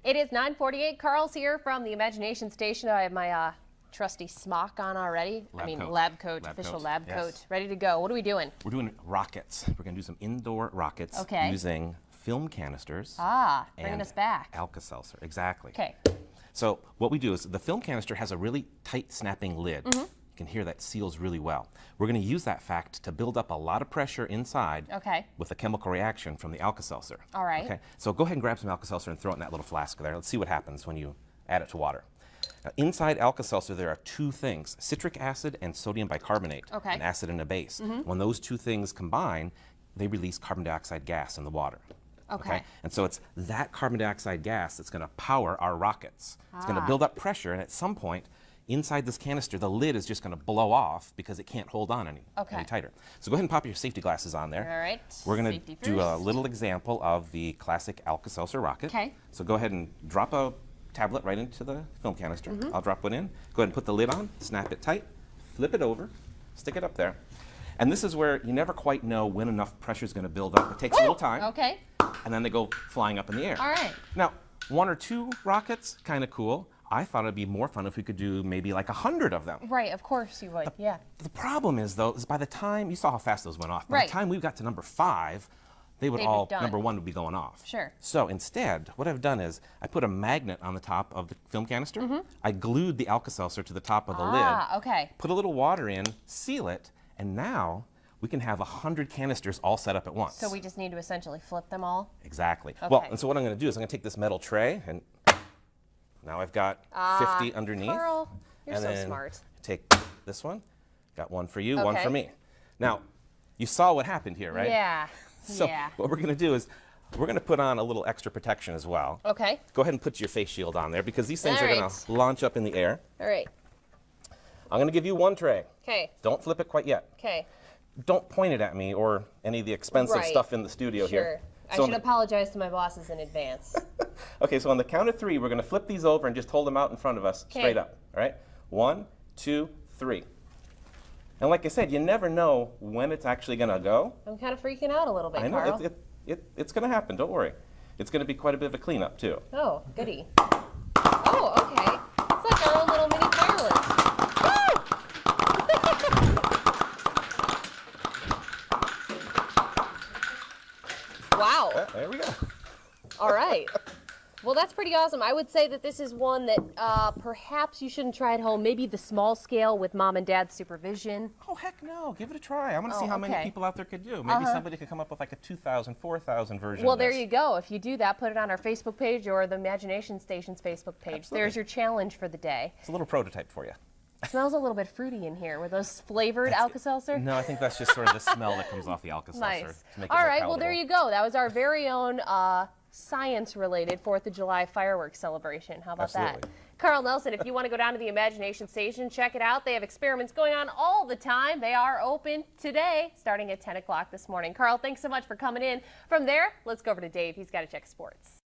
It is 9:48. Carl's here from the Imagination Station. I have my trusty smock on already. Lab coat, official lab coat, ready to go. What are we doing? We're doing rockets. We're going to do some indoor rockets using film canisters. Bringing us back. Alka Seltzer, exactly. Okay. So what we do is the film canister has a really tight snapping lid. You can hear that seals really well. We're going to use that fact to build up a lot of pressure inside with a chemical reaction from the Alka Seltzer. All right. Okay. So go ahead and grab some Alka Seltzer and throw it in that little flask there. Let's see what happens when you add it to water. Now, inside Alka Seltzer, there are two things, citric acid and sodium bicarbonate, an acid and a base. When those two things combine, they release carbon dioxide gas in the water. Okay. And so it's that carbon dioxide gas that's going to power our rockets. It's going to build up pressure, and at some point, inside this canister, the lid is just going to blow off because it can't hold on any tighter. So go ahead and pop your safety glasses on there. All right. We're going to do a little example of the classic Alka Seltzer rocket. Okay. So go ahead and drop a tablet right into the film canister. I'll drop one in. Go ahead and put the lid on, snap it tight, flip it over, stick it up there. And this is where you never quite know when enough pressure is going to build up. It takes a little time. Okay. And then they go flying up in the air. All right. Now, one or two rockets, kind of cool. I thought it'd be more fun if we could do maybe like 100 of them. Right, of course you would, The problem is, though, is by the time, you saw how fast those went off, by the time we got to number 5, they would all, number 1 would be going off. Sure. So instead, what I've done is I put a magnet on the top of the film canister. I glued the Alka Seltzer to the top of the lid. Put a little water in, seal it, and now we can have 100 canisters all set up at once. So we just need to essentially flip them all? Exactly. Well, and so what I'm going to do is I'm going to take this metal tray, and now I've got 50 underneath. Carl, you're and so then smart. Take this one. Got one for you, one for me. Now, you saw what happened here, right? Yeah. So what we're going to do is we're going to put on a little extra protection as well. Okay. Go ahead and put your face shield on there because these things are going to launch up in the air. All right. I'm going to give you one tray. Okay. Don't flip it quite yet. Okay. Don't point it at me or any of the expensive stuff in the studio here. I should apologize to my bosses in advance. Okay, so on the count of 3, we're going to flip these over and just hold them out in front of us straight up. All right? 1, 2, 3. And like I said, you never know when it's actually going to go. I'm kind of freaking out a little bit, Carl. I know. It's going to happen. Don't worry. It's going to be quite a bit of a cleanup, too. Oh, goody. Oh, okay. It's like our own little mini fireworks. Wow. There we go. All right. Well, that's pretty awesome. I would say that this is one that perhaps you shouldn't try at home. Maybe the small scale with mom and dad's supervision. Oh, heck no. Give it a try. I want to see how many people out there could do. Maybe somebody could come up with like a 2,000, 4,000 version Well, of this. there you go. If you do that, put it on our Facebook page or the Imagination Station's Facebook page. Absolutely. There's your challenge for the day. It's a little prototype for you. It smells a little bit fruity in here. Were those flavored Alka Seltzer? No, I think that's just sort of the smell that comes off the Alka Seltzer. Nice. To make it All more right, palatable. well, there you go. That was our very own science-related 4th of July fireworks celebration. How about that? Carl Nelson, if you want to go down to the Imagination Station, check it out. They have experiments going on all the time. They are open today, starting at 10 o'clock this morning. Carl, thanks so much for coming in. From there, let's go over to Dave. He's got to check sports.